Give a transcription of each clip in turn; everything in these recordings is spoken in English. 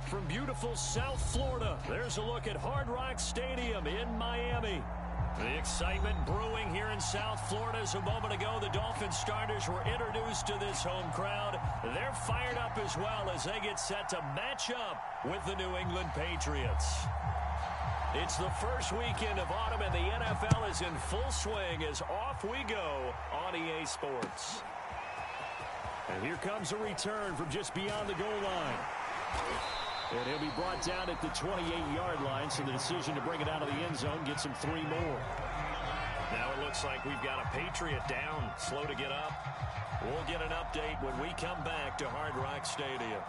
From beautiful South Florida, there's a look at Hard Rock Stadium in Miami. The excitement brewing here in South Florida as a moment ago the Dolphins starters were introduced to this home crowd. They're fired up as well as they get set to match up with the New England Patriots. It's the first weekend of autumn and the NFL is in full swing as off we go on EA Sports. And here comes a return from just beyond the goal line. And he'll be brought down at the 28-yard line, so the decision to bring it out of the end zone gets him 3 more. Now it looks like we've got a Patriot down, slow to get up. We'll get an update when we come back to Hard Rock Stadium.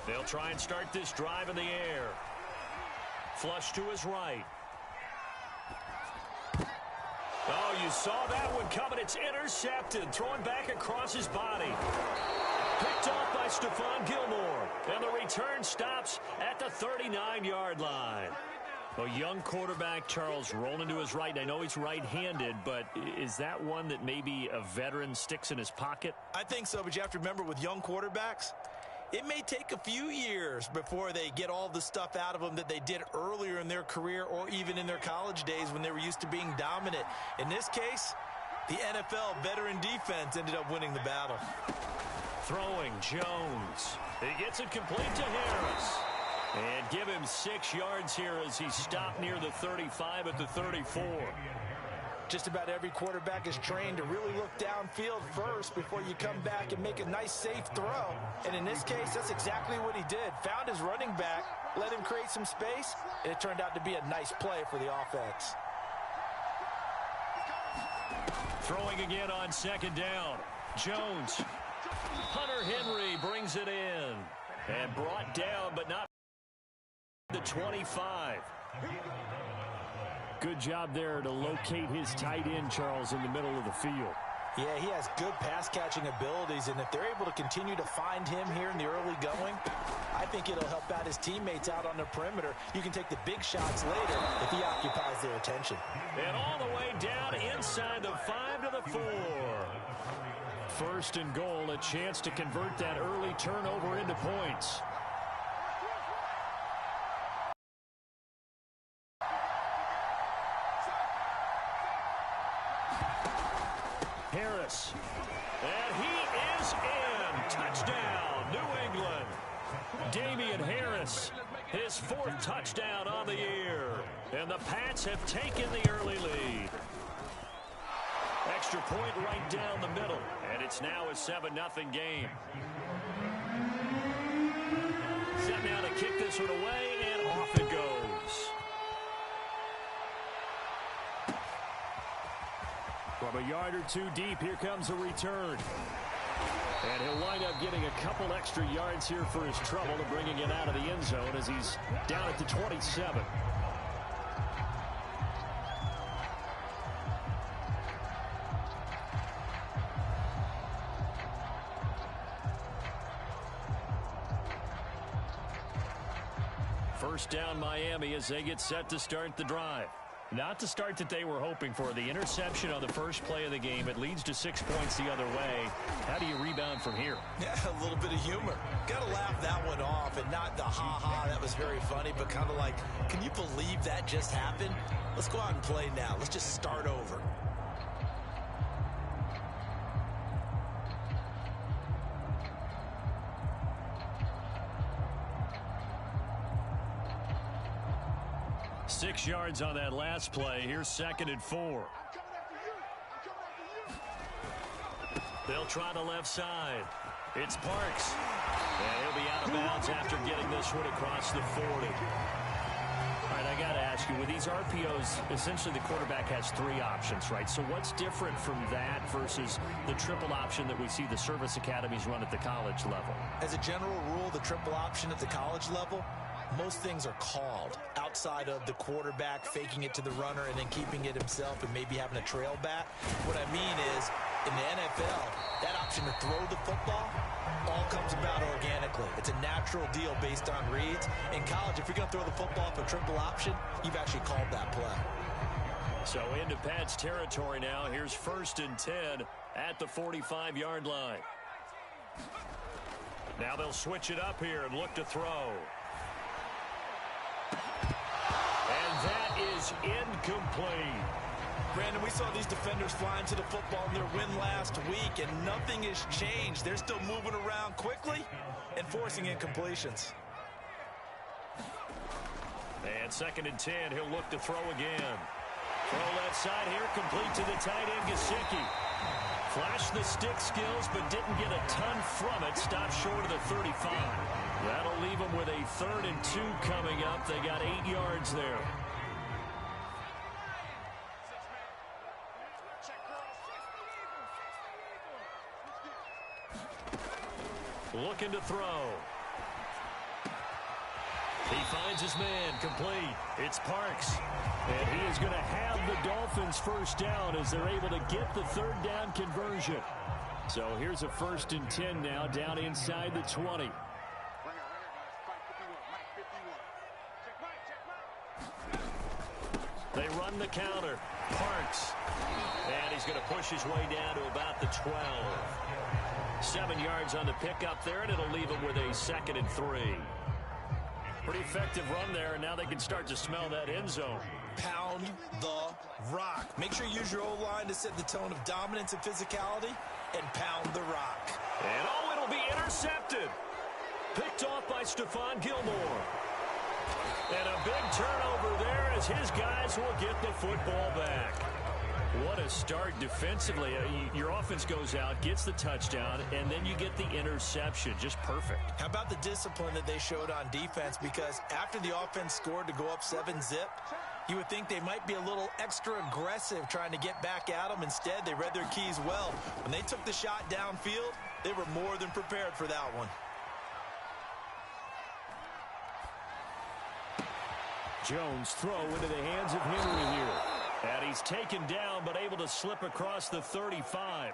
They'll try and start this drive in the air. Flush to his right. Oh, you saw that one coming. It's intercepted. Throwing back across his body. Picked off by Stephon Gilmore. And the return stops at the 39-yard line. A young quarterback, Charles, rolling to his right. I know he's right-handed, but is that one that maybe a veteran sticks in his pocket? I think so, but you have to remember with young quarterbacks, it may take a few years before they get all the stuff out of them that they did earlier in their career or even in their college days when they were used to being dominant. In this case, the NFL veteran defense ended up winning the battle. Throwing Jones. He gets it complete to Harris. And give him 6 yards here as he stopped near the 35 at the 34. Just about every quarterback is trained to really look downfield first before you come back and make a nice, safe throw. And in this case, that's exactly what he did. Found his running back, let him create some space, and it turned out to be a nice play for the offense. Throwing again on second down. Jones. Hunter Henry brings it in. And brought down, but not the 25. Good job there to locate his tight end, Charles, in the middle of the field. Yeah, he has good pass-catching abilities, and if they're able to continue to find him here in the early going, I think it'll help out his teammates out on the perimeter. You can take the big shots later if he occupies their attention. And all the way down inside the 5 to the 4. First and goal, a chance to convert that early turnover into points. Harris. And he is in. Touchdown, New England. Damian Harris, his 4th touchdown on the year. And the Pats have taken the early lead. Extra point right down the middle. And it's now a 7-0 game. Set now to kick this one away, and off it goes. From a yard or 2 deep, here comes a return. And he'll wind up getting a couple extra yards here for his trouble and bringing it out of the end zone as he's down at the 27. First down Miami as they get set to start the drive. Not the start that they were hoping for. The interception on the first play of the game. It leads to 6 points the other way. How do you rebound from here? Yeah, a little bit of humor. Got to laugh that one off and not the ha-ha. That was very funny, but kind of like, can you believe that just happened? Let's go out and play now. Let's just start over. Six yards on that last play. Here's 2nd and 4. They'll try the left side. It's Parks. And he'll be out of bounds after getting this one across the 40. All right, I got to ask you, with these RPOs, essentially the quarterback has 3 options, right? So what's different from that versus the triple option that we see the service academies run at the college level? As a general rule, the triple option at the college level, most things are called outside of the quarterback faking it to the runner and then keeping it himself and maybe having a trail back. What I mean is, in the NFL, that option to throw the football all comes about organically. It's a natural deal based on reads. In college, if you're going to throw the football for triple option, you've actually called that play. So into Pat's territory now. Here's 1st and 10 at the 45-yard line. Now they'll switch it up here and look to throw. And that is incomplete. Brandon, we saw these defenders flying to the football in their win last week, and nothing has changed. They're still moving around quickly and forcing incompletions. And 2nd and 10, he'll look to throw again. Throw left side here, complete to the tight end, Gesicki. Flashed the stick skills, but didn't get a ton from it. Stopped short of the 35. That'll leave them with a 3rd and 2 coming up. They got 8 yards there. Looking to throw. He finds his man, complete. It's Parks. And he is going to have the Dolphins first down as they're able to get the 3rd down conversion. So here's a 1st and 10 now, down inside the 20. They run the counter. Parks. And he's going to push his way down to about the 12. 7 yards on the pickup there, and it'll leave him with a 2nd and 3. Pretty effective run there, and now they can start to smell that end zone. Pound the rock. Make sure you use your O-line to set the tone of dominance and physicality, and pound the rock. And oh, it'll be intercepted. Picked off by Stephon Gilmore. And a big turnover there as his guys will get the football back. What a start defensively. Your offense goes out, gets the touchdown, and then you get the interception. Just perfect. How about the discipline that they showed on defense? Because after the offense scored to go up 7-zip, you would think they might be a little extra aggressive trying to get back at them. Instead, they read their keys well. When they took the shot downfield, they were more than prepared for that one. Jones throw into the hands of Henry here. And he's taken down, but able to slip across the 35.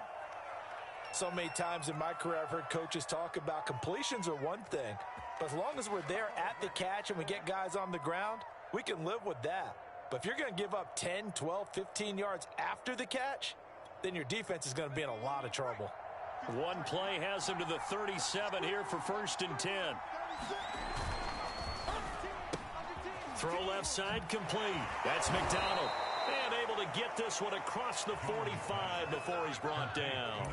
So many times in my career, I've heard coaches talk about completions are one thing. But as long as we're there at the catch and we get guys on the ground, we can live with that. But if you're going to give up 10, 12, 15 yards after the catch, then your defense is going to be in a lot of trouble. One play has him to the 37 here for 1st and 10. Throw left side complete. That's McDonald. And able to get this one across the 45 before he's brought down.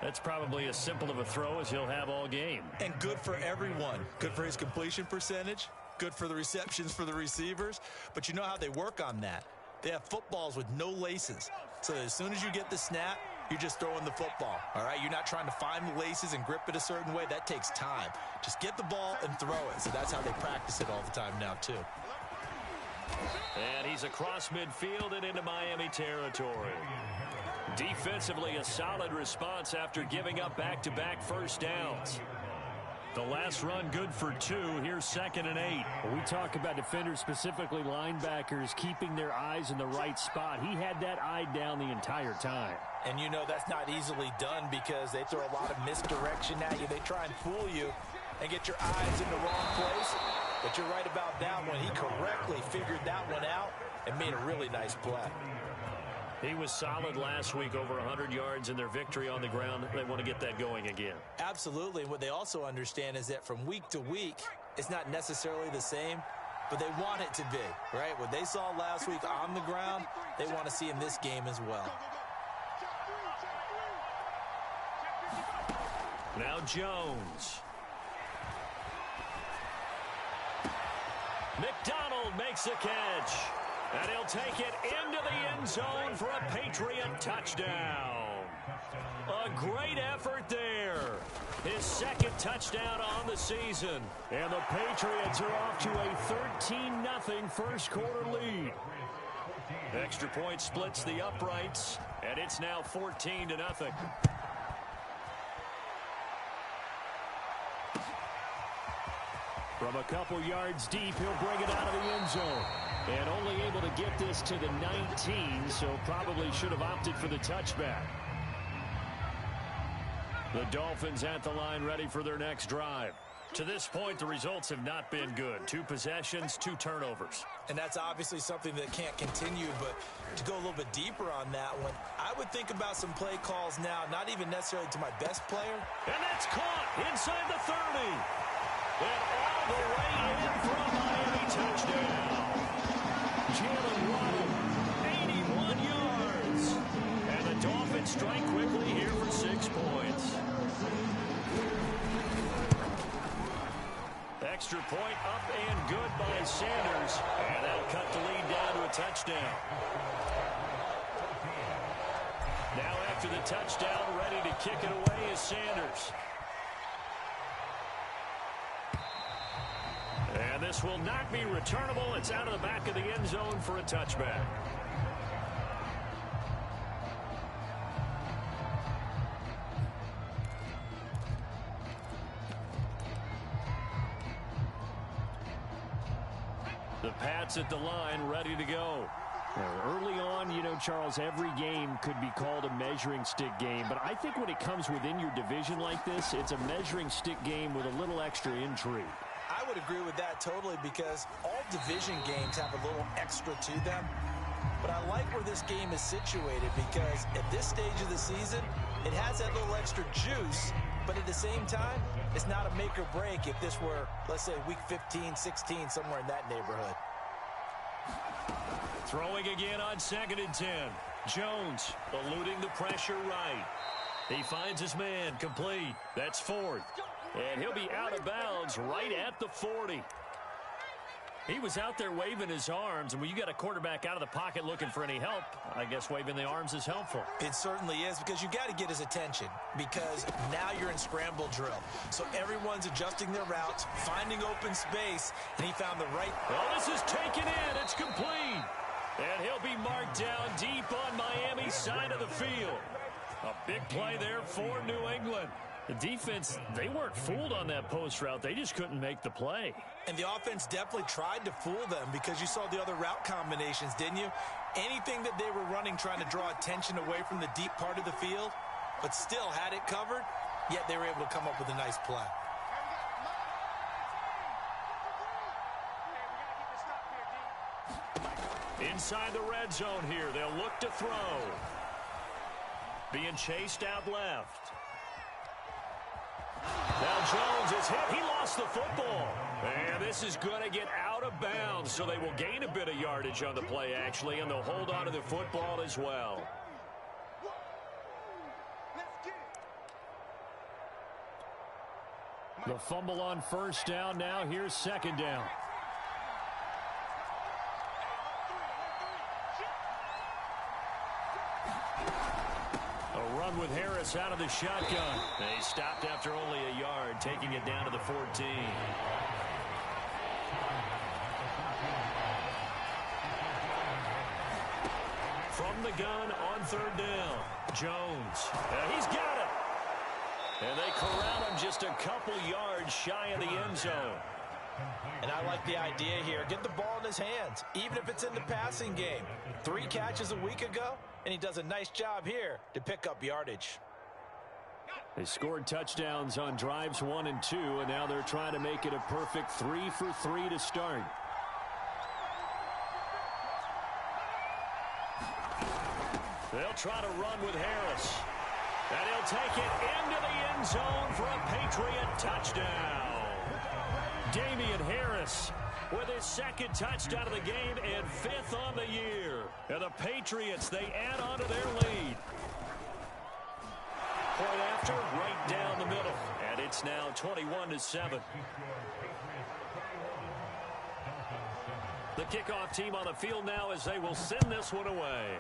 That's probably as simple of a throw as he'll have all game. And good for everyone. Good for his completion percentage. Good for the receptions for the receivers. But you know how they work on that. They have footballs with no laces. So as soon as you get the snap, you're just throwing the football. All right, you're not trying to find the laces and grip it a certain way. That takes time. Just get the ball and throw it. So that's how they practice it all the time now, too. And he's across midfield and into Miami territory. Defensively, a solid response after giving up back-to-back first downs. The last run good for 2. Here's 2nd and 8. We talk about defenders, specifically linebackers, keeping their eyes in the right spot. He had that eye down the entire time. And you know that's not easily done because they throw a lot of misdirection at you. They try and fool you and get your eyes in the wrong place. But you're right about that one. He correctly figured that one out and made a really nice play. He was solid last week, over 100 yards in their victory on the ground. They want to get that going again. Absolutely. And what they also understand is that from week to week, it's not necessarily the same, but they want it to be, right? What they saw last week on the ground, they want to see in this game as well. Now Jones. McDonald makes a catch. And he'll take it into the end zone for a Patriot touchdown. A great effort there. His 2nd touchdown on the season. And the Patriots are off to a 13-0 first quarter lead. Extra point splits the uprights, and it's now 14-0. From a couple yards deep, he'll bring it out of the end zone. And only able to get this to the 19, so probably should have opted for the touchback. The Dolphins at the line ready for their next drive. To this point, the results have not been good. 2 possessions, 2 turnovers. And that's obviously something that can't continue, but to go a little bit deeper on that one, I would think about some play calls now, not even necessarily to my best player. And that's caught inside the 30. And all the way in for a Miami touchdown. Jalen Waddle, 81 yards. And the Dolphins strike quickly here for 6 points. Extra point up and good by Sanders. And that'll cut the lead down to a touchdown. Now after the touchdown, ready to kick it away is Sanders. And this will not be returnable. It's out of the back of the end zone for a touchback. The Pats at the line, ready to go. Early on, you know, Charles, every game could be called a measuring stick game. But I think when it comes within your division like this, it's a measuring stick game with a little extra intrigue. I would agree with that totally because all division games have a little extra to them. But I like where this game is situated because at this stage of the season, it has that little extra juice. But at the same time, it's not a make or break if this were, let's say, week 15, 16, somewhere in that neighborhood. Throwing again on 2nd and 10. Jones eluding the pressure right. He finds his man complete. That's 4th. And he'll be out of bounds right at the 40. He was out there waving his arms, and when you got a quarterback out of the pocket looking for any help, I guess waving the arms is helpful. It certainly is because you got to get his attention because now you're in scramble drill. So everyone's adjusting their routes, finding open space, and he found the right. Well, this is taken in. It's complete. And he'll be marked down deep on Miami's side of the field. A big play there for New England. The defense, they weren't fooled on that post route. They just couldn't make the play. And the offense definitely tried to fool them because you saw the other route combinations, didn't you? Anything that they were running trying to draw attention away from the deep part of the field, but still had it covered, yet they were able to come up with a nice play. Inside the red zone here, they'll look to throw. Being chased out left. Now Jones is hit. He lost the football. And this is going to get out of bounds, so they will gain a bit of yardage on the play, actually, and they'll hold on to the football as well. The fumble on 1st down. Now here's 2nd down. A run with Harris out of the shotgun. They stopped after only a yard, taking it down to the 14. From the gun on 3rd down, Jones. He's got it. And they corral him just a couple yards shy of the end zone. And I like the idea here. Get the ball in his hands, even if it's in the passing game. 3 catches a week ago, and he does a nice job here to pick up yardage. They scored touchdowns on drives 1 and 2, and now they're trying to make it a perfect 3 for 3 to start. They'll try to run with Harris. And he'll take it into the end zone for a Patriot touchdown. Damian Harris with his 2nd touchdown of the game and 5th on the year. And the Patriots, they add on to their lead. Point after, right down the middle. And it's now 21-7. The kickoff team on the field now as they will send this one away.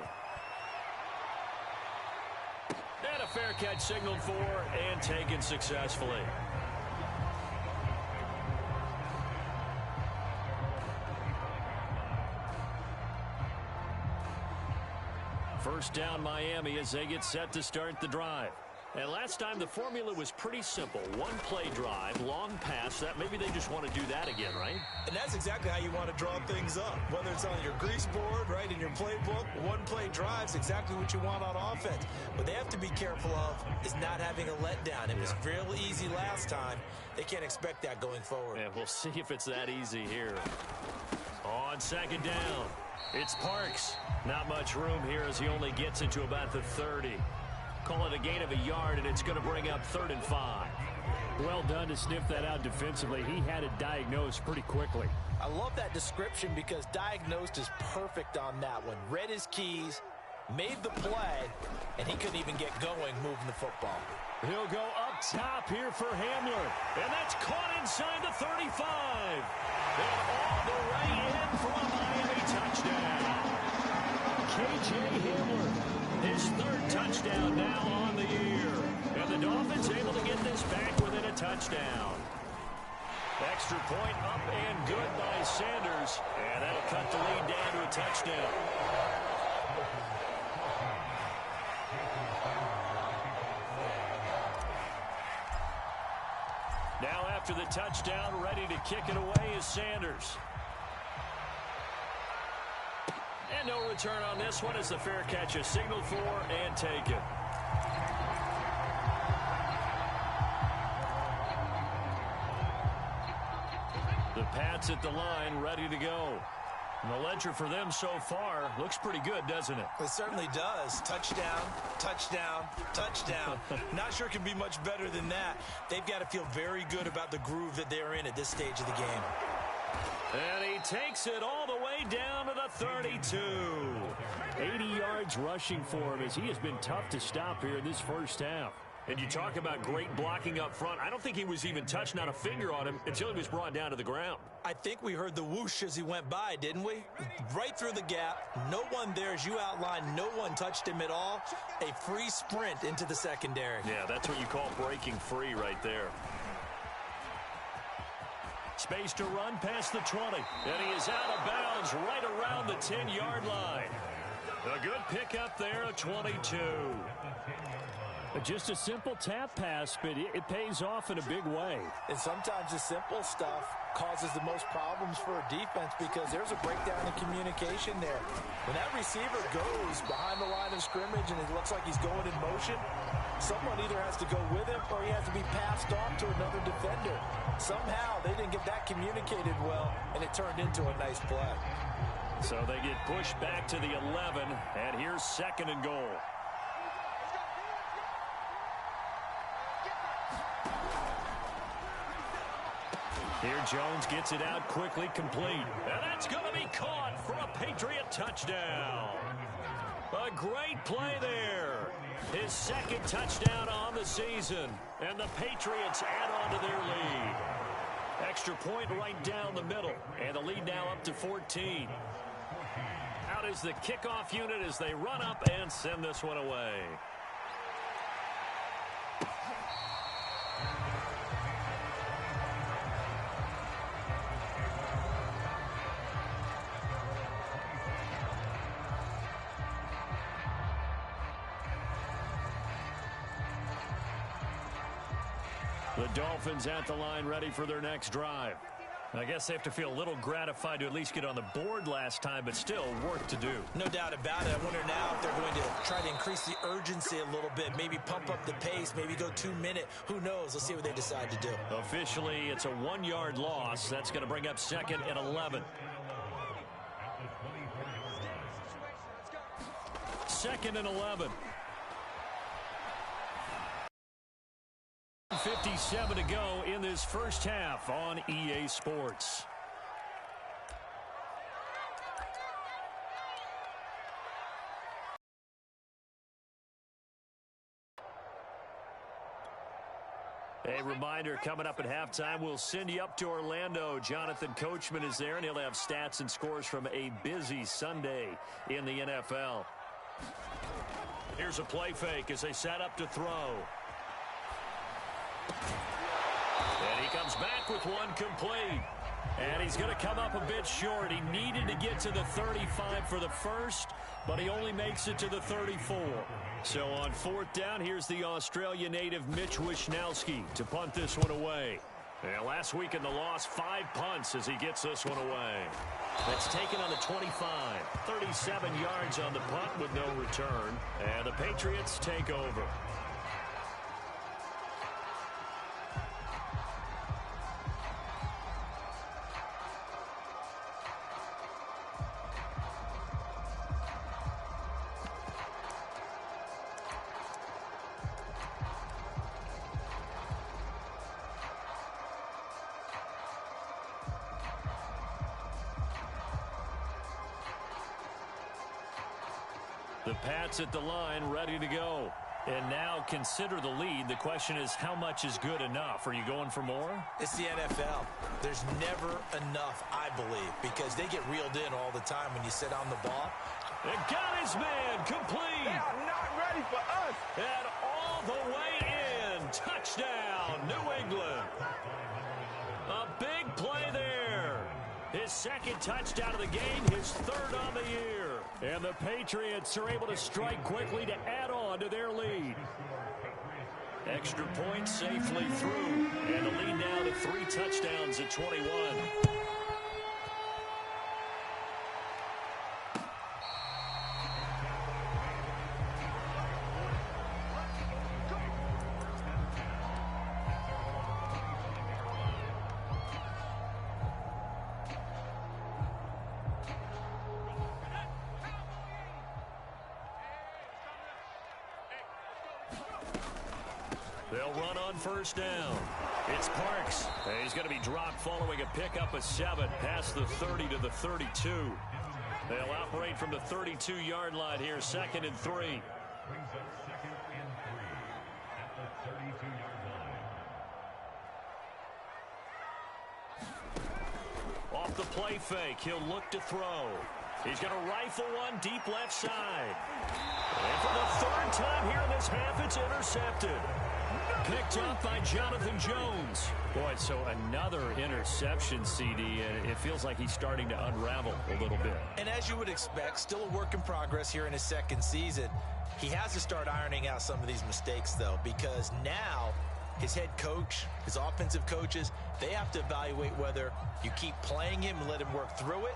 And a fair catch signaled for and taken successfully. First down Miami as they get set to start the drive. And last time the formula was pretty simple. One play drive, long pass. That maybe they just want to do that again, right? And that's exactly how you want to draw things up. Whether it's on your grease board, right, in your playbook, one play drive's exactly what you want on offense. What they have to be careful of is not having a letdown. It was real easy last time. They can't expect that going forward. And we'll see if it's that easy here. On second down, it's Parks. Not much room here as he only gets it to about the 30. Call it a gain of a yard, and it's going to bring up 3rd and 5. Well done to sniff that out defensively. He had it diagnosed pretty quickly. I love that description because diagnosed is perfect on that one. Read his keys, made the play, and he couldn't even get going moving the football. He'll go up top here for Hamler. And that's caught inside the 35. And all the way in for a Miami touchdown. K.J. Hamler. His 3rd touchdown now on the year. And the Dolphins able to get this back within a touchdown. Extra point up and good by Sanders. And that'll cut the lead down to a touchdown. Now after the touchdown, ready to kick it away is Sanders. And no return on this one as the fair catch is signaled for and taken. The Pats at the line, ready to go. And the ledger for them so far looks pretty good, doesn't it? It certainly does. Touchdown, touchdown, touchdown. Not sure it can be much better than that. They've got to feel very good about the groove that they're in at this stage of the game. And he takes it all the way down to the 32. 80 yards rushing for him as he has been tough to stop here in this first half. And you talk about great blocking up front. I don't think he was even touched, not a finger on him, until he was brought down to the ground. I think we heard the whoosh as he went by, didn't we? Right through the gap. No one there, as you outlined. No one touched him at all. A free sprint into the secondary. Yeah, that's what you call breaking free right there. Space to run past the 20. And he is out of bounds right around the 10-yard line. A good pickup there, a 22. Just a simple tap pass, but it pays off in a big way. And sometimes the simple stuff causes the most problems for a defense because there's a breakdown in communication there. When that receiver goes behind the line of scrimmage and it looks like he's going in motion, someone either has to go with him or he has to be passed off to another defender. Somehow they didn't get that communicated well, and it turned into a nice play. So they get pushed back to the 11, and here's 2nd and goal. Here Jones gets it out quickly, complete. And that's going to be caught for a Patriot touchdown. A great play there. His 2nd touchdown on the season. And the Patriots add on to their lead. Extra point right down the middle. And the lead now up to 14. Out is the kickoff unit as they run up and send this one away. The Dolphins at the line ready for their next drive. I guess they have to feel a little gratified to at least get on the board last time, but still work to do. No doubt about it. I wonder now if they're going to try to increase the urgency a little bit, maybe pump up the pace, maybe go 2-minute. Who knows? Let's see what they decide to do. Officially, it's a 1-yard loss. That's going to bring up 2nd and 11. 2nd and 11. 57 to go in this first half on EA Sports. A reminder, coming up at halftime, we'll send you up to Orlando. Jonathan Coachman is there, and he'll have stats and scores from a busy Sunday in the NFL. Here's a play fake as they set up to throw. And he comes back with one complete. And he's going to come up a bit short. He needed to get to the 35 for the first, but he only makes it to the 34. So on fourth down, here's the Australia native Mitch Wishnowsky to punt this one away. And last week in the loss, 5 punts as he gets this one away. That's taken on the 25. 37 yards on the punt with no return. And the Patriots take over. The Pats at the line, ready to go. And now consider the lead. The question is, how much is good enough? Are you going for more? It's the NFL. There's never enough, I believe, because they get reeled in all the time when you sit on the ball. And got his man complete. They are not ready for us. And all the way in. Touchdown, New England. A big play there. His second touchdown of the game, his third on the year. And the Patriots are able to strike quickly to add on to their lead. Extra point safely through. And the lead now to 3 touchdowns at 21. They'll run on first down. It's Parks. He's going to be dropped following a pickup of 7 past the 30 to the 32. They'll operate from the 32-yard line here, 2nd and 3. Off the play fake, he'll look to throw. He's going to rifle one deep left side. And for the 3rd time here in this half, it's intercepted. Picked up by Jonathan Jones. Boy, so another interception, CD, and it feels like he's starting to unravel a little bit. And as you would expect, still a work in progress here in his 2nd season. He has to start ironing out some of these mistakes, though, because now his head coach, his offensive coaches, they have to evaluate whether you keep playing him and let him work through it,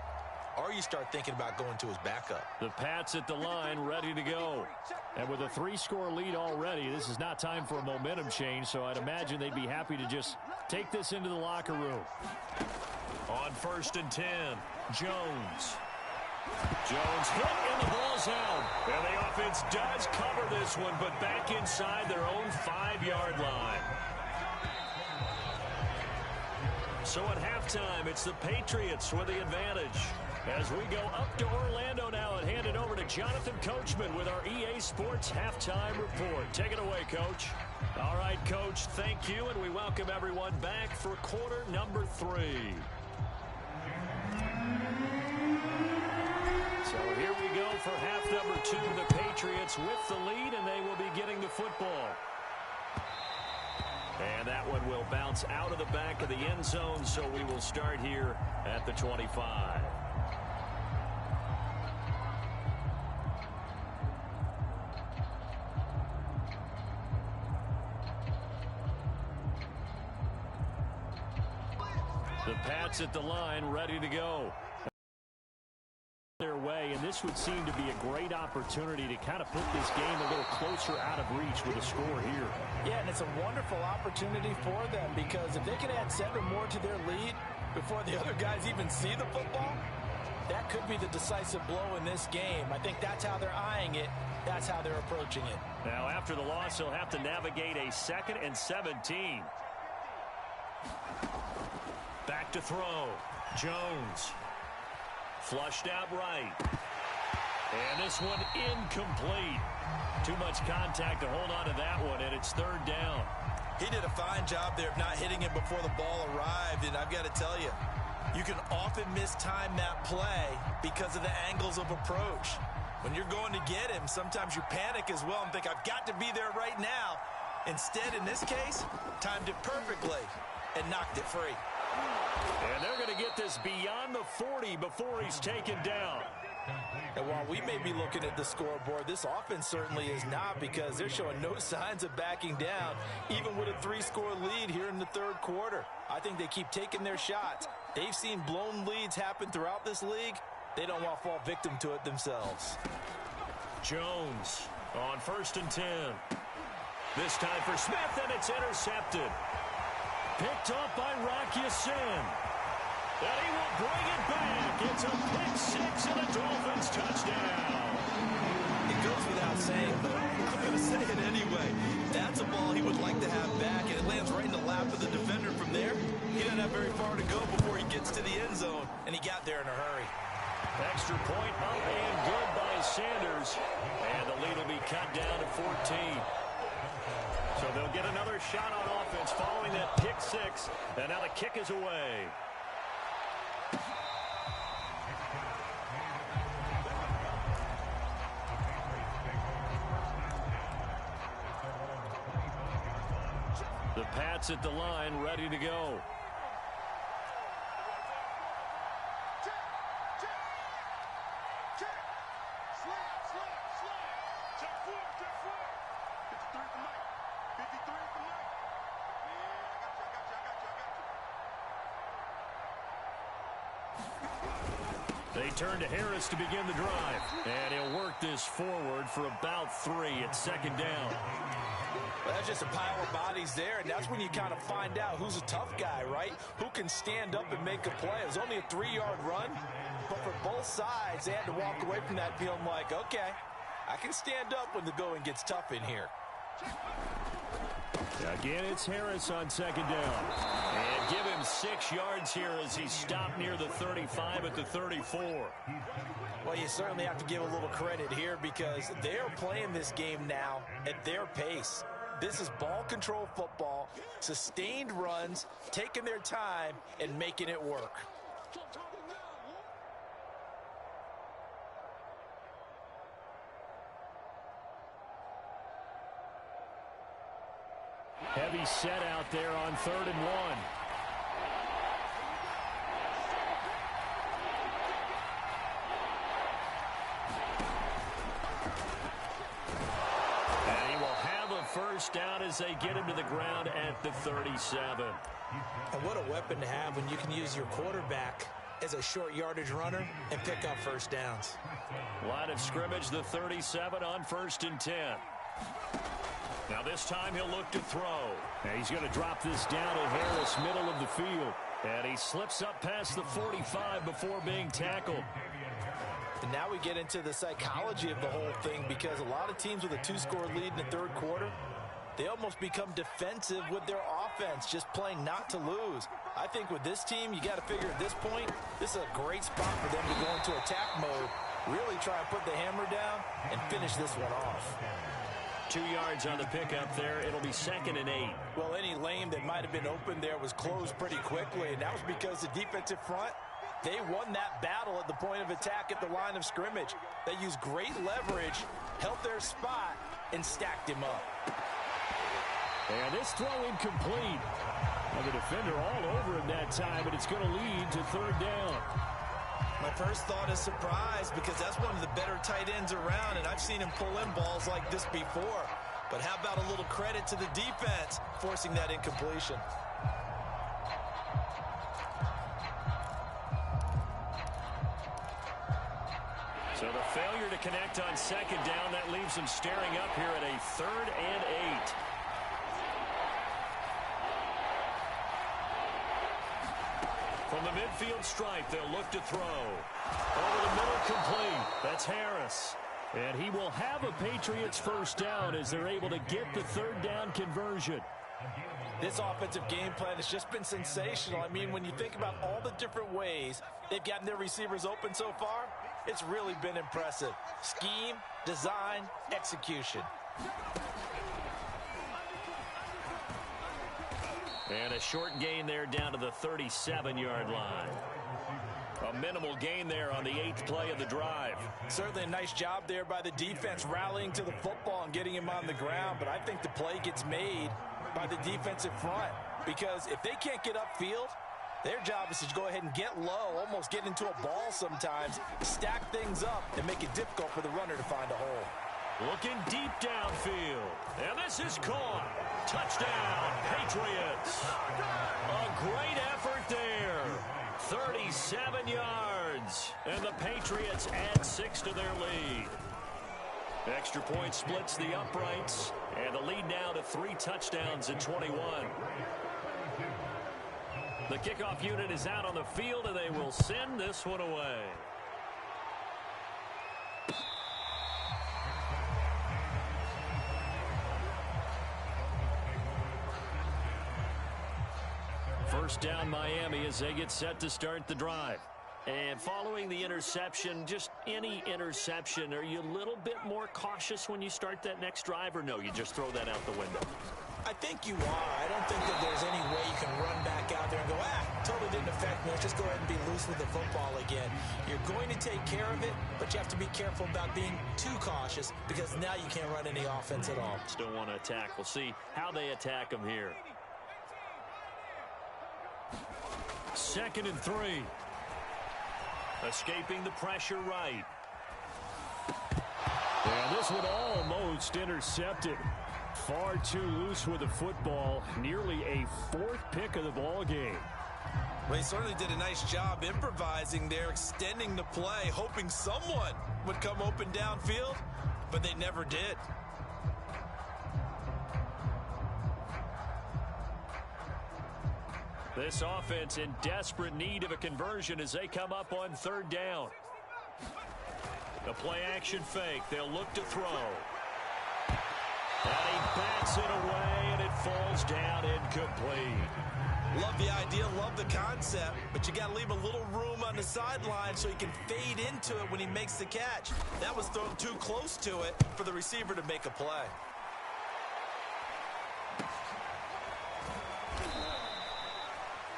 or you start thinking about going to his backup. The Pats at the line, ready to go. And with a 3-score lead already, this is not time for a momentum change, so I'd imagine they'd be happy to just take this into the locker room. On 1st and 10, Jones. Jones hit and the ball's out. And the offense does cover this one, but back inside their own 5-yard line. So at halftime, it's the Patriots with the advantage. As we go up to Orlando now and hand it over to Jonathan Coachman with our EA Sports Halftime Report. Take it away, Coach. All right, Coach, thank you, and we welcome everyone back for quarter number 3. So here we go for half number 2. The Patriots with the lead, and they will be getting the football. And that one will bounce out of the back of the end zone, so we will start here at the 25. The Pats at the line, ready to go. Their way, and this would seem to be a great opportunity to kind of put this game a little closer out of reach with a score here. Yeah, and it's a wonderful opportunity for them, because if they can add 7 more to their lead before the other guys even see the football, that could be the decisive blow in this game. I think that's how they're eyeing it. That's how they're approaching it. Now, after the loss, he'll have to navigate a 2nd and 17. Back to throw. Jones. Flushed out right. And this one incomplete. Too much contact to hold on to that one, and it's 3rd down. He did a fine job there of not hitting him before the ball arrived, and I've got to tell you, you can often mistime that play because of the angles of approach. When you're going to get him, sometimes you panic as well and think, I've got to be there right now. Instead, in this case, timed it perfectly and knocked it free. And they're going to get this beyond the 40 before he's taken down. And while we may be looking at the scoreboard, this offense certainly is not, because they're showing no signs of backing down, even with a 3-score lead here in the third quarter. I think they keep taking their shots. They've seen blown leads happen throughout this league. They don't want to fall victim to it themselves. Jones on 1st and 10. This time for Smith, and it's intercepted. Picked up by Rocky Sin. And he will bring it back. It's a pick-6 and a Dolphins touchdown. It goes without saying, but I'm going to say it anyway. That's a ball he would like to have back, and it lands right in the lap of the defender from there. He doesn't have very far to go before he gets to the end zone, and he got there in a hurry. Extra point up and good by Sanders. And the lead will be cut down to 14. So they'll get another shot on offense following that pick-6. And now the kick is away. The Pats at the line, ready to go. They turn to Harris to begin the drive. And he'll work this forward for about 3 at 2nd down. Well, that's just a pile of bodies there, and that's when you kind of find out who's a tough guy, right? Who can stand up and make a play. It was only a 3-yard run, but for both sides, they had to walk away from that feeling like, okay, I can stand up when the going gets tough in here. Again, it's Harris on 2nd down. And give him 6 yards here as he stopped near the 35 at the 34. Well, you certainly have to give a little credit here, because they're playing this game now at their pace. This is ball control football, sustained runs, taking their time and making it work. Heavy set out there on 3rd and 1. And he will have a first down as they get him to the ground at the 37. And what a weapon to have when you can use your quarterback as a short yardage runner and pick up first downs. Line of scrimmage, the 37 on 1st and 10. Now this time he'll look to throw. And he's going to drop this down to Harris, middle of the field. And he slips up past the 45 before being tackled. And now we get into the psychology of the whole thing, because a lot of teams with a 2-score lead in the third quarter, they almost become defensive with their offense, just playing not to lose. I think with this team, you got to figure at this point, this is a great spot for them to go into attack mode, really try and put the hammer down and finish this one off. 2 yards on the pickup there. It'll be 2nd and 8. Well, any lane that might have been open there was closed pretty quickly, and that was because the defensive front, they won that battle at the point of attack at the line of scrimmage. They used great leverage, held their spot, and stacked him up. And this throw incomplete. Well, the defender all over him that time, but it's going to lead to 3rd down. My first thought is surprise, because that's one of the better tight ends around, and I've seen him pull in balls like this before. But how about a little credit to the defense forcing that incompletion? So the failure to connect on 2nd down, that leaves him staring up here at a 3rd and 8. From the midfield stripe, they'll look to throw. Over the middle, complete. That's Harris. And he will have a Patriots first down as they're able to get the 3rd down conversion. This offensive game plan has just been sensational. I mean, when you think about all the different ways they've gotten their receivers open so far, it's really been impressive. Scheme, design, execution. And a short gain there down to the 37-yard line. A minimal gain there on the 8th play of the drive. Certainly a nice job there by the defense, rallying to the football and getting him on the ground. But I think the play gets made by the defensive front, because if they can't get upfield, Their job is to go ahead and get low, almost get into a ball sometimes, stack things up, and make it difficult for the runner to find a hole. Looking deep downfield. And this is caught. Touchdown, Patriots. A great effort there. 37 yards. And the Patriots add 6 to their lead. Extra point splits the uprights. And the lead now to 3 touchdowns at 21. The kickoff unit is out on the field, and they will send this one away. First down, Miami, as they get set to start the drive. And following the interception, just any interception, are you a little bit more cautious when you start that next drive, or no, you just throw that out the window? I think you are. I don't think that there's any way you can run back out there and go, totally didn't affect me. Let's just go ahead and be loose with the football again. You're going to take care of it, but you have to be careful about being too cautious because now you can't run any offense at all. Still want to attack. We'll see how they attack them here. 2nd and 3. Escaping the pressure right. And this one almost intercepted. Far too loose with the football. Nearly a 4th pick of the ball game. Well, he certainly did a nice job improvising there, extending the play, hoping someone would come open downfield, but they never did. This offense in desperate need of a conversion as they come up on 3rd down. The play action fake. They'll look to throw. And he bats it away, and it falls down incomplete. Love the idea, love the concept, but you got to leave a little room on the sideline so he can fade into it when he makes the catch. That was thrown too close to it for the receiver to make a play.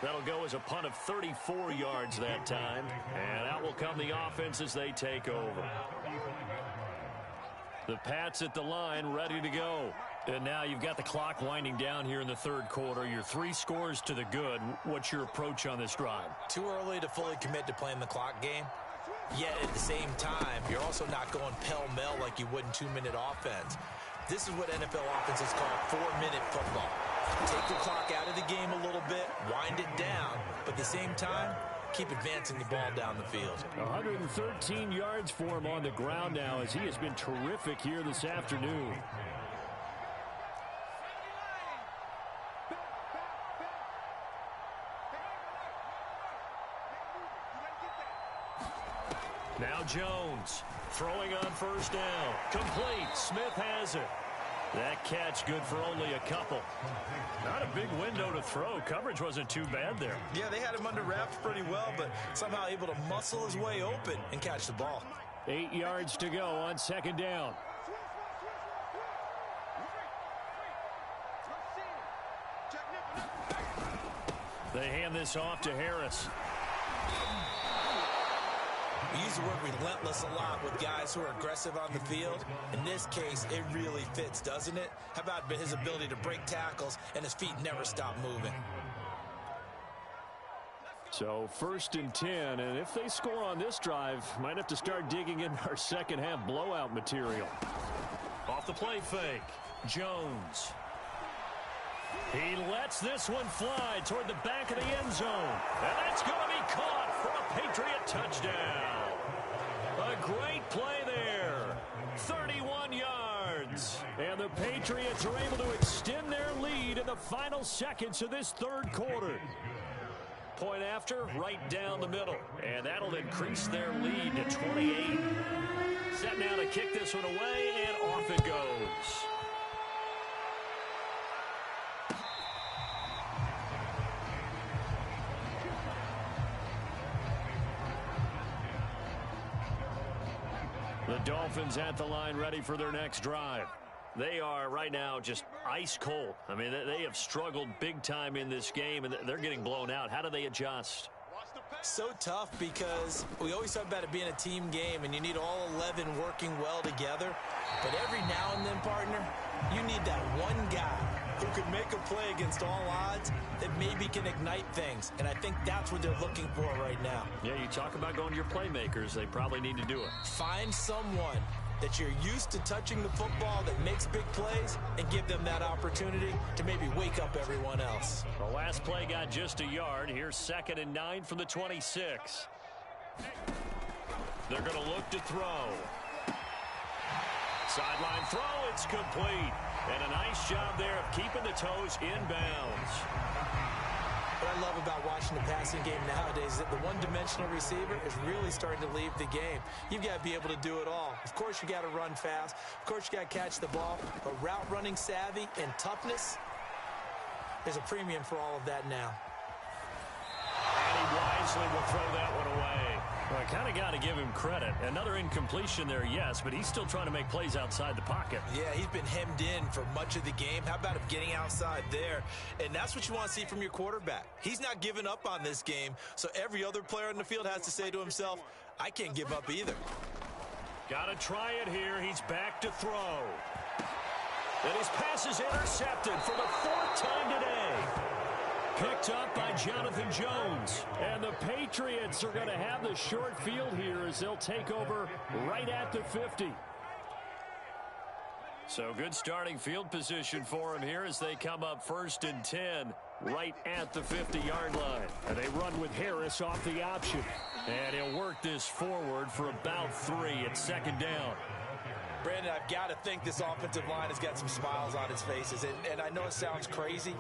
That'll go as a punt of 34 yards that time. And out will come the offense as they take over. The Pats at the line, ready to go. And now you've got the clock winding down here in the 3rd quarter. You're 3 scores to the good. What's your approach on this drive? Too early to fully commit to playing the clock game. Yet at the same time, you're also not going pell-mell like you would in 2-minute offense. This is what NFL offenses call 4-minute football. Take the clock out of the game a little bit, wind it down, but at the same time, keep advancing the ball down the field. 113 yards for him on the ground now as he has been terrific here this afternoon. Now Jones throwing on 1st down. Complete. Smith has it. That catch good for only a couple. Not a big window to throw. Coverage wasn't too bad there. Yeah, they had him under wraps pretty well, but somehow able to muscle his way open and catch the ball. 8 yards to go on 2nd down. They hand this off to Harris. We use the word relentless a lot with guys who are aggressive on the field. In this case, it really fits, doesn't it? How about his ability to break tackles and his feet never stop moving? So 1st and 10, and if they score on this drive, might have to start digging in our 2nd half blowout material. Off the play fake, Jones. He lets this one fly toward the back of the end zone. And that's going to be caught for a Patriot touchdown. A great play there. 31 yards. And the Patriots are able to extend their lead in the final seconds of this 3rd quarter. Point after, right down the middle. And that'll increase their lead to 28. Set now to kick this one away, and off it goes. The Dolphins at the line, ready for their next drive. They are right now just ice cold. I mean, they have struggled big time in this game, and they're getting blown out. How do they adjust? So tough because we always talk about it being a team game, and you need all 11 working well together. But every now and then, partner, you need that one guy who can make a play against all odds that maybe can ignite things. And I think that's what they're looking for right now. Yeah, you talk about going to your playmakers. They probably need to do it. Find someone that you're used to touching the football that makes big plays and give them that opportunity to maybe wake up everyone else. The last play got just a yard. Here's 2nd and 9 from the 26. They're going to look to throw. Sideline throw, it's complete. And a nice job there of keeping the toes in bounds. What I love about watching the passing game nowadays is that the one-dimensional receiver is really starting to leave the game. You've got to be able to do it all. Of course, you got to run fast. Of course, you got to catch the ball. But route running savvy and toughness, there's a premium for all of that now. And he wisely will throw that one away. Well, I kind of got to give him credit. Another incompletion there, yes, but he's still trying to make plays outside the pocket. Yeah, he's been hemmed in for much of the game. How about him getting outside there? And that's what you want to see from your quarterback. He's not giving up on this game, so every other player on the field has to say to himself, I can't give up either. Got to try it here. He's back to throw. And his pass is intercepted for the 4th time today. Picked up by Jonathan Jones. And the Patriots are going to have the short field here as they'll take over right at the 50. So good starting field position for him here as they come up 1st and 10 right at the 50-yard line. And they run with Harris off the option. And he'll work this forward for about 3 at 2nd down. Brandon, I've got to think this offensive line has got some smiles on its faces. And I know it sounds crazy,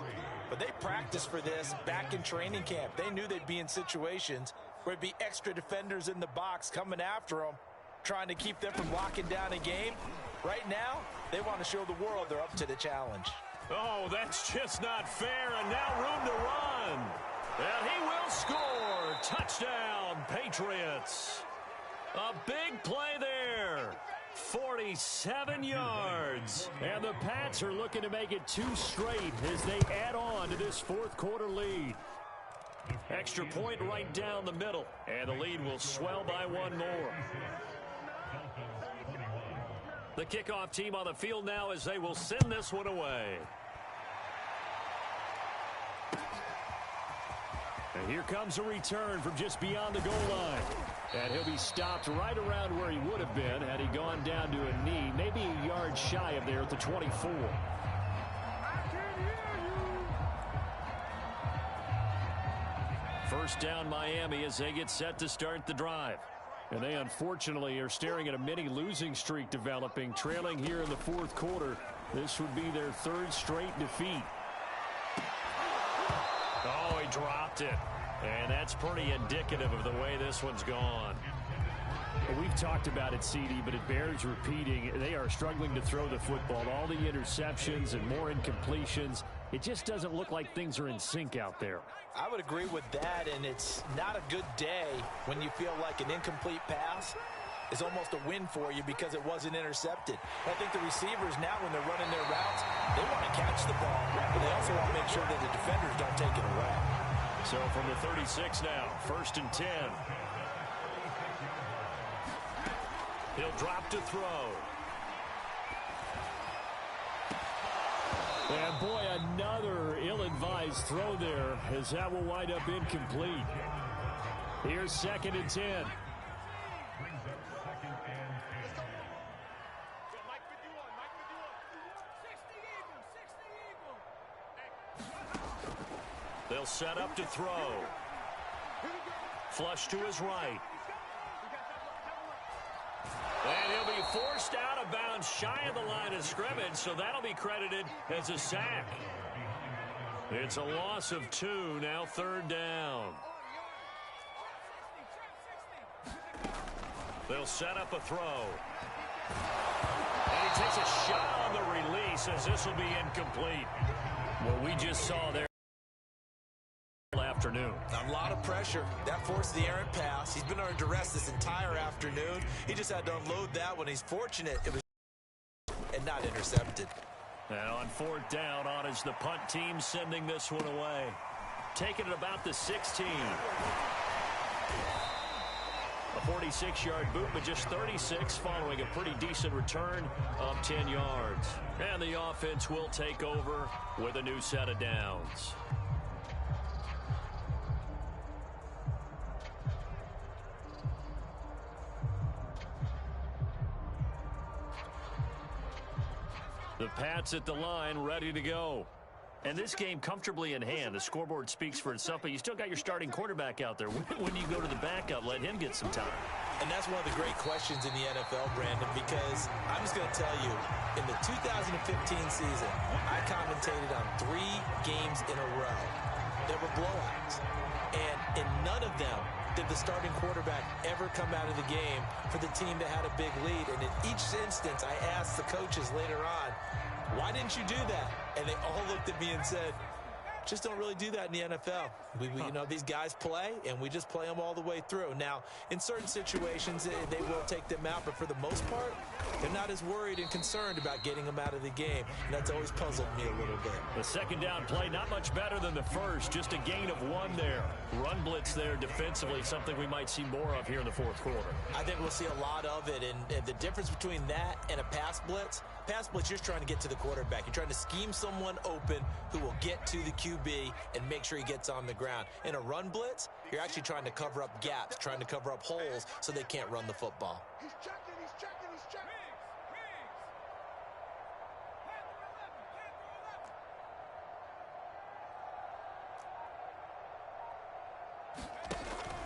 but they practiced for this back in training camp. They knew they'd be in situations where it'd be extra defenders in the box coming after them, trying to keep them from locking down a game. Right now, they want to show the world they're up to the challenge. Oh, that's just not fair, and now room to run. And he will score. Touchdown, Patriots. A big play there. 47 yards. And the Pats are looking to make it 2 straight as they add on to this 4th quarter lead. Extra point right down the middle. And the lead will swell by 1 more. The kickoff team on the field now as they will send this one away. And here comes a return from just beyond the goal line. And he'll be stopped right around where he would have been had he gone down to a knee, maybe a yard shy of there at the 24. First down Miami as they get set to start the drive. And they unfortunately are staring at a mini losing streak developing, trailing here in the 4th quarter. This would be their 3rd straight defeat. Oh, he dropped it. And that's pretty indicative of the way this one's gone. We've talked about it, CD, but it bears repeating. They are struggling to throw the football. All the interceptions and more incompletions. It just doesn't look like things are in sync out there. I would agree with that, and it's not a good day when you feel like an incomplete pass is almost a win for you because it wasn't intercepted. I think the receivers now, when they're running their routes, they want to catch the ball, but they also want to make sure that the defenders don't take it away. So from the 36 now, 1st and 10. He'll drop to throw. And boy, another ill-advised throw there as that will wind up incomplete. Here's 2nd and 10. They'll set up to throw. Flush to his right. And he'll be forced out of bounds shy of the line of scrimmage, so that'll be credited as a sack. It's a loss of 2, now 3rd down. They'll set up a throw. And he takes a shot on the release as this will be incomplete. What we just saw there afternoon. A lot of pressure. That forced the errant pass. He's been under duress this entire afternoon. He just had to unload that one. He's fortunate it was and not intercepted. And on 4th down, on is the punt team sending this one away. Taking it about the 16. A 46-yard boot, but just 36 following a pretty decent return of 10 yards. And the offense will take over with a new set of downs. The Pats at the line, ready to go. And this game comfortably in hand. The scoreboard speaks for itself, but you still got your starting quarterback out there. When you go to the backup, let him get some time. And that's one of the great questions in the NFL, Brandon, because I'm just going to tell you, in the 2015 season, I commentated on 3 games in a row. There were blowouts. And in none of them did the starting quarterback ever come out of the game for the team that had a big lead. And in each instance, I asked the coaches later on, why didn't you do that? And they all looked at me and said, just don't really do that in the NFL. You know, these guys play, and we just play them all the way through. Now, in certain situations, they will take them out, but for the most part, they're not as worried and concerned about getting them out of the game, and that's always puzzled me a little bit. The second down play, not much better than the first, just a gain of 1 there. Run blitz there defensively, something we might see more of here in the fourth quarter. I think we'll see a lot of it, and the difference between that and a pass blitz, you're just trying to get to the quarterback. You're trying to scheme someone open who will get to the QB and make sure he gets on the ground. In a run blitz, you're actually trying to cover up gaps, trying to cover up holes so they can't run the football. He's checking, he's checking, he's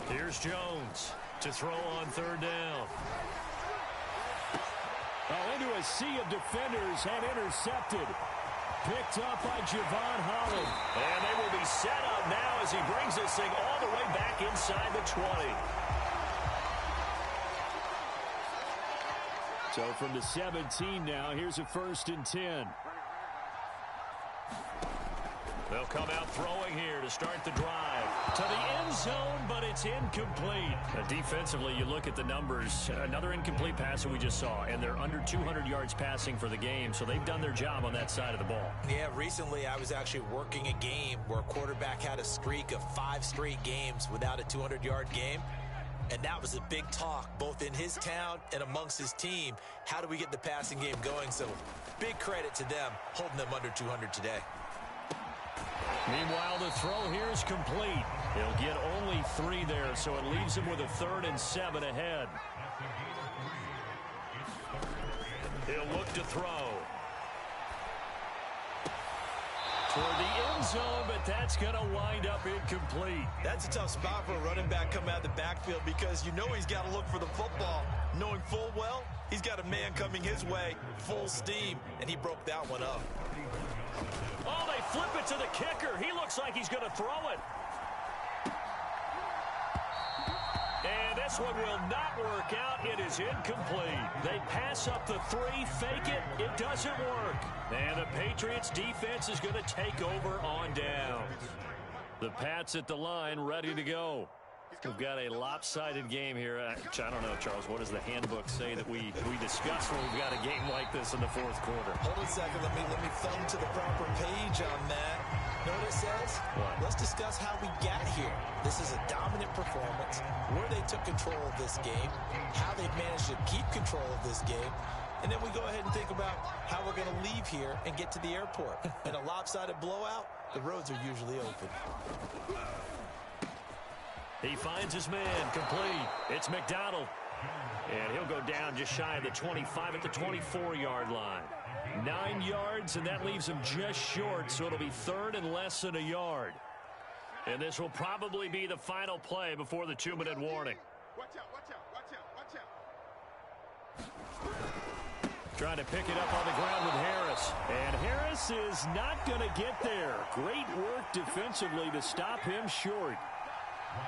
checking. Here's Jones to throw on third down. Into a sea of defenders and intercepted. Picked up by Javon Holland. And they will be set up now as he brings this thing all the way back inside the 20. So from the 17 now, here's a 1st and 10. They'll come out throwing here to start the drive. To the end zone, but it's incomplete. Defensively, you look at the numbers. Another incomplete pass that we just saw, and they're under 200 yards passing for the game, so they've done their job on that side of the ball. Yeah, recently I was actually working a game where a quarterback had a streak of 5 straight games without a 200-yard game. And that was a big talk, both in his town and amongst his team. How do we get the passing game going? So big credit to them holding them under 200 today. Meanwhile, the throw here is complete. He'll get only 3 there, so it leaves him with a 3rd and 7 ahead. He'll look to throw. Toward the end zone, but that's going to wind up incomplete. That's a tough spot for a running back coming out of the backfield because you know he's got to look for the football, knowing full well he's got a man coming his way, full steam, and he broke that one up. Oh, they flip it to the kicker. He looks like he's going to throw it. And this one will not work out. It is incomplete. They pass up the 3, fake it. It doesn't work. And the Patriots defense is going to take over on downs. The Pats at the line, ready to go. We've got a lopsided game here. I don't know, Charles, what does the handbook say that we discuss when we've got a game like this in the fourth quarter? Hold on a second. Let me thumb to the proper page on that. Know what it says? What? Let's discuss how we got here. This is a dominant performance, where they took control of this game, how they've managed to keep control of this game, and then we go ahead and think about how we're going to leave here and get to the airport. In a lopsided blowout, the roads are usually open. He finds his man, complete. It's McDonald. And he'll go down just shy of the 25 at the 24-yard line. 9 yards, and that leaves him just short, so it'll be 3rd and less than a yard. And this will probably be the final play before the 2-minute warning. Watch out, watch out, watch out, watch out. Trying to pick it up on the ground with Harris. And Harris is not going to get there. Great work defensively to stop him short.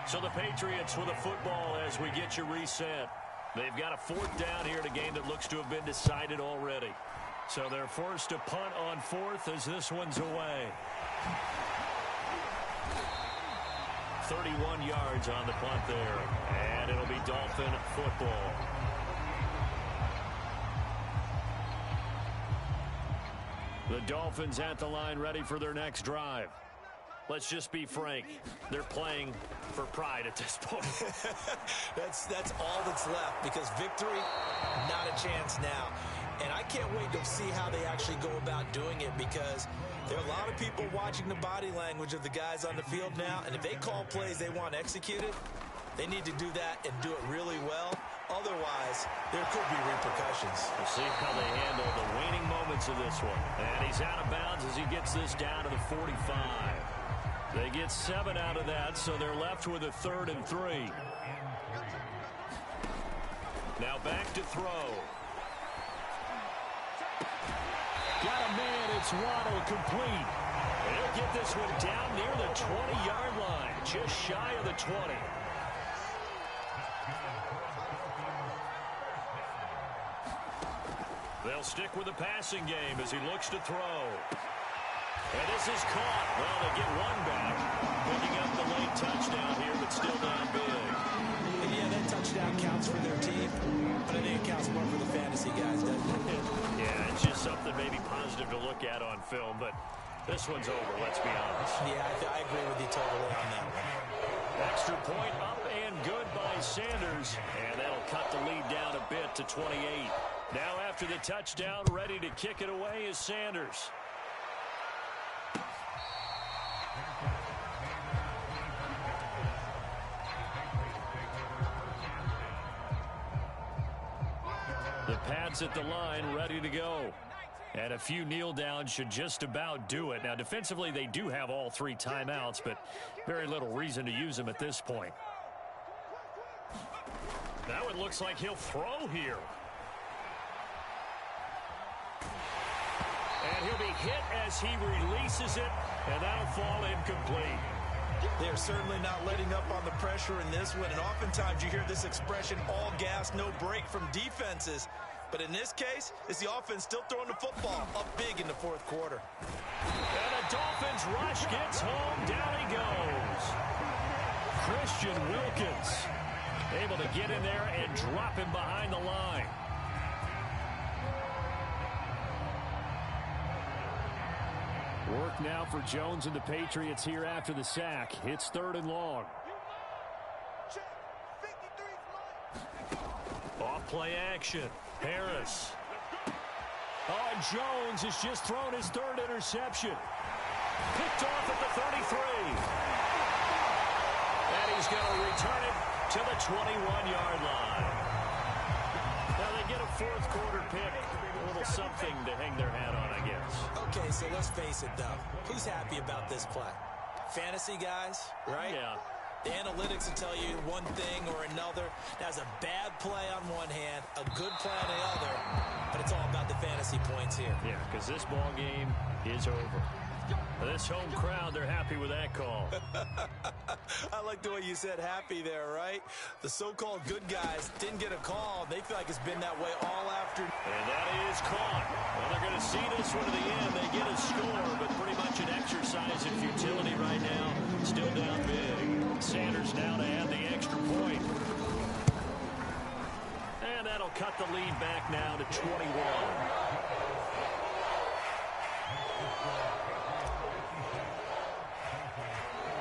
So the Patriots with a football as we get you reset. They've got a 4th down here in a game that looks to have been decided already. So they're forced to punt on 4th as this one's away. 31 yards on the punt there. And it'll be Dolphin football. The Dolphins at the line ready for their next drive. let's just be frank. They're playing for pride at this point. That's all that's left, because victory, not a chance now. And I can't wait to see how they actually go about doing it, because there are a lot of people watching the body language of the guys on the field now, and if they call plays they want executed, they need to do that and do it really well. Otherwise, there could be repercussions. We'll see how they handle the waning moments of this one. And he's out of bounds as he gets this down to the 45. They get 7 out of that, so they're left with a 3rd and 3. Now back to throw. Got a man, it's Waddle, complete. They'll get this one down near the 20-yard line, just shy of the 20. They'll stick with the passing game as he looks to throw. And this is caught. Well, they get one back. Picking up the late touchdown here, but still down big. And yeah, that touchdown counts for their team, but I think it counts more for the fantasy guys, doesn't it? Yeah, it's just something maybe positive to look at on film, but this one's over, let's be honest. Yeah, I agree with you totally on that one. Extra point up and good by Sanders, and that'll cut the lead down a bit to 28. Now after the touchdown, ready to kick it away is Sanders. The Pats at the line, ready to go. And a few kneel downs should just about do it. Now, defensively, they do have all 3 timeouts, but very little reason to use them at this point. Now it looks like he'll throw here. And he'll be hit as he releases it, and that'll fall incomplete. They're certainly not letting up on the pressure in this one, and oftentimes you hear this expression, all gas, no break from defenses. But in this case, it's the offense still throwing the football up big in the 4th quarter. And the Dolphins rush gets home. Down he goes. Christian Wilkins able to get in there and drop him behind the line. Work now for Jones and the Patriots here after the sack. It's 3rd and long. Off play action. Harris. Oh, and Jones has just thrown his 3rd interception. Picked off at the 33. And he's going to return it to the 21-yard line. Now they get a 4th quarter pick. A little something to hang their hat on, I guess. Okay, so let's face it, though. Who's happy about this play? Fantasy guys, right? Yeah. The analytics will tell you one thing or another. That's a bad play on one hand, a good play on the other, but it's all about the fantasy points here. Yeah, because this ball game is over. This home crowd, they're happy with that call. I like the way you said happy there, right? The so-called good guys didn't get a call. They feel like it's been that way all afternoon. And that is caught. Well, they're going to see this one to the end. They get a score, but pretty much an exercise in futility right now. Still down big. Sanders now to add the extra point. And that'll cut the lead back now to 21.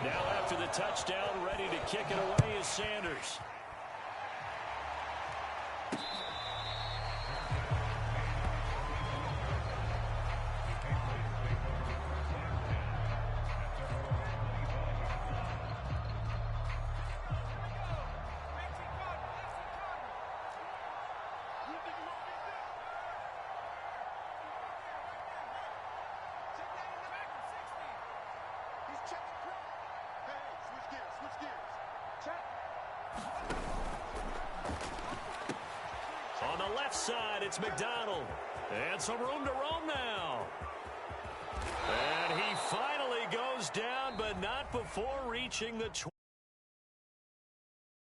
Now after the touchdown, ready to kick it away is Sanders. On the left side, it's McDonald. And some room to roam now. And he finally goes down, but not before reaching the 20.